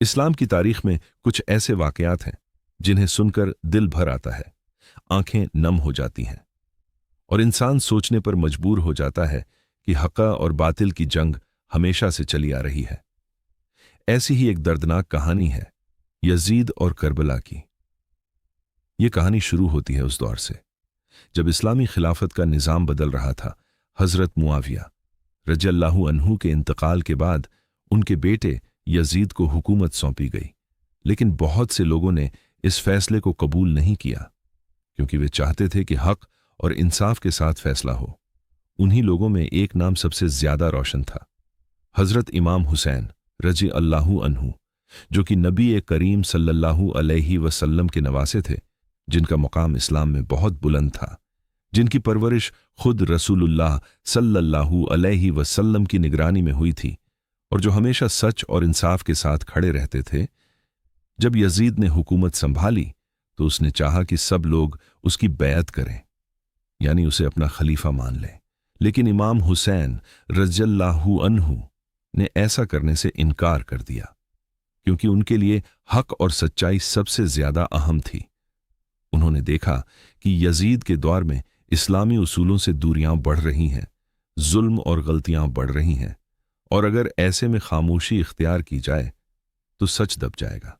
इस्लाम की तारीख में कुछ ऐसे वाकयात हैं जिन्हें सुनकर दिल भर आता है, आंखें नम हो जाती हैं और इंसान सोचने पर मजबूर हो जाता है कि हक़ और बातिल की जंग हमेशा से चली आ रही है। ऐसी ही एक दर्दनाक कहानी है यजीद और करबला की। यह कहानी शुरू होती है उस दौर से जब इस्लामी खिलाफत का निज़ाम बदल रहा था। हज़रत मुआविया रज़ियल्लाहु अन्हु के इंतकाल के बाद उनके बेटे यजीद को हुकूमत सौंपी गई, लेकिन बहुत से लोगों ने इस फैसले को कबूल नहीं किया क्योंकि वे चाहते थे कि हक़ और इंसाफ के साथ फैसला हो। उन्हीं लोगों में एक नाम सबसे ज्यादा रोशन था, हज़रत इमाम हुसैन रज़ी अल्लाहु अन्हु, जो कि नबी करीम सल्लल्लाहु अलैहि वसल्लम के नवासे थे, जिनका मकाम इस्लाम में बहुत बुलंद था, जिनकी परवरिश खुद रसूलुल्लाह सल्लल्लाहु अलैहि वसल्लम की निगरानी में हुई थी और जो हमेशा सच और इंसाफ के साथ खड़े रहते थे। जब यजीद ने हुकूमत संभाली तो उसने चाहा कि सब लोग उसकी बैत करें, यानी उसे अपना खलीफा मान लें, लेकिन इमाम हुसैन रज़ियल्लाहु अन्हु ने ऐसा करने से इनकार कर दिया क्योंकि उनके लिए हक और सच्चाई सबसे ज्यादा अहम थी। उन्होंने देखा कि यजीद के दौर में इस्लामी उसूलों से दूरियां बढ़ रही हैं, जुल्म और गलतियां बढ़ रही हैं, और अगर ऐसे में खामोशी इख्तियार की जाए तो सच दब जाएगा।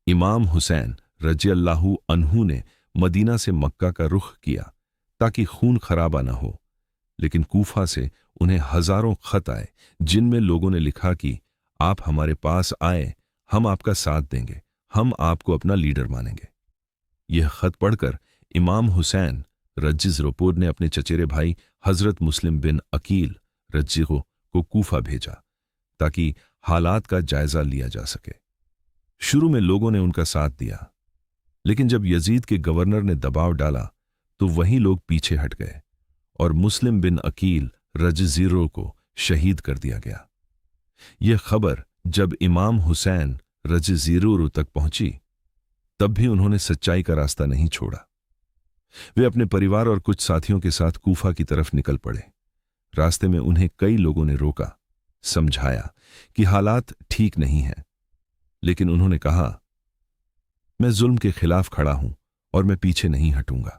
इमाम हुसैन रज़ियल्लाहु अन्हु ने मदीना से मक्का का रुख किया ताकि खून खराबा न हो, लेकिन कूफा से उन्हें हजारों खत आए जिनमें लोगों ने लिखा कि आप हमारे पास आए, हम आपका साथ देंगे, हम आपको अपना लीडर मानेंगे। यह खत पढ़कर इमाम हुसैन रज़िज़रोपोर ने अपने चचेरे भाई हजरत मुस्लिम बिन अकील रज़िगो को कूफा भेजा ताकि हालात का जायजा लिया जा सके। शुरू में लोगों ने उनका साथ दिया, लेकिन जब यजीद के गवर्नर ने दबाव डाला तो वही लोग पीछे हट गए और मुस्लिम बिन अकील रज़िज़रो को शहीद कर दिया गया। यह खबर जब इमाम हुसैन रज़िज़रो तक पहुंची तब भी उन्होंने सच्चाई का रास्ता नहीं छोड़ा। वे अपने परिवार और कुछ साथियों के साथ कूफा की तरफ निकल पड़े। रास्ते में उन्हें कई लोगों ने रोका, समझाया कि हालात ठीक नहीं हैं, लेकिन उन्होंने कहा, मैं जुल्म के खिलाफ खड़ा हूं और मैं पीछे नहीं हटूंगा।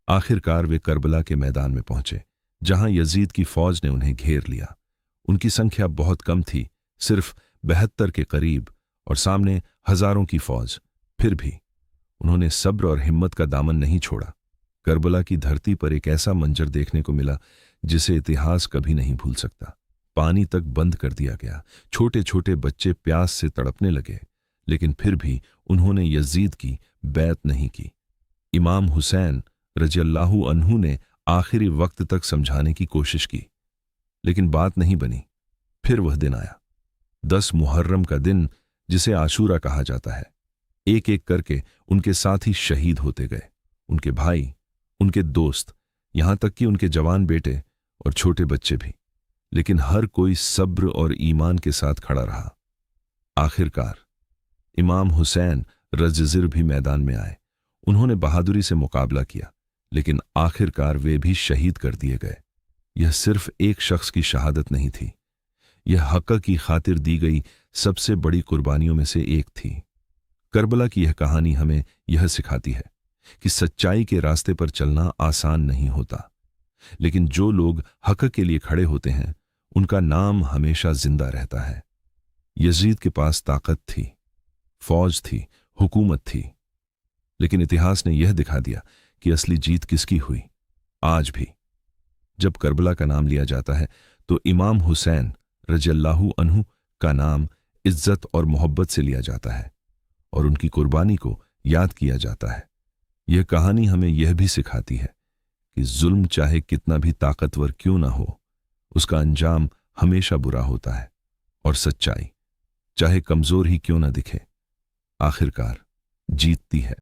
आखिरकार वे करबला के मैदान में पहुंचे जहां यजीद की फौज ने उन्हें घेर लिया। उनकी संख्या बहुत कम थी, सिर्फ 72 के करीब, और सामने हजारों की फौज। फिर भी उन्होंने सब्र और हिम्मत का दामन नहीं छोड़ा। करबला की धरती पर एक ऐसा मंजर देखने को मिला जिसे इतिहास कभी नहीं भूल सकता। पानी तक बंद कर दिया गया, छोटे छोटे बच्चे प्यास से तड़पने लगे, लेकिन फिर भी उन्होंने यजीद की बैत नहीं की। इमाम हुसैन रज़ियल्लाहु अन्हु ने आखिरी वक्त तक समझाने की कोशिश की, लेकिन बात नहीं बनी। फिर वह दिन आया, 10 मुहर्रम का दिन, जिसे आशूरा कहा जाता है। एक एक करके उनके साथी शहीद होते गए, उनके भाई, उनके दोस्त, यहां तक कि उनके जवान बेटे और छोटे बच्चे भी, लेकिन हर कोई सब्र और ईमान के साथ खड़ा रहा। आखिरकार इमाम हुसैन रज़िज़र भी मैदान में आए। उन्होंने बहादुरी से मुकाबला किया, लेकिन आखिरकार वे भी शहीद कर दिए गए। यह सिर्फ एक शख्स की शहादत नहीं थी, यह हक़ की खातिर दी गई सबसे बड़ी कुर्बानियों में से एक थी। करबला की यह कहानी हमें यह सिखाती है कि सच्चाई के रास्ते पर चलना आसान नहीं होता, लेकिन जो लोग हक़ के लिए खड़े होते हैं उनका नाम हमेशा जिंदा रहता है। यजीद के पास ताकत थी, फौज थी, हुकूमत थी, लेकिन इतिहास ने यह दिखा दिया कि असली जीत किसकी हुई। आज भी जब करबला का नाम लिया जाता है तो इमाम हुसैन रज़ियल्लाहु अन्हु का नाम इज्जत और मोहब्बत से लिया जाता है और उनकी कुर्बानी को याद किया जाता है। यह कहानी हमें यह भी सिखाती है कि जुल्म चाहे कितना भी ताकतवर क्यों ना हो, उसका अंजाम हमेशा बुरा होता है, और सच्चाई चाहे कमजोर ही क्यों ना दिखे, आखिरकार जीतती है।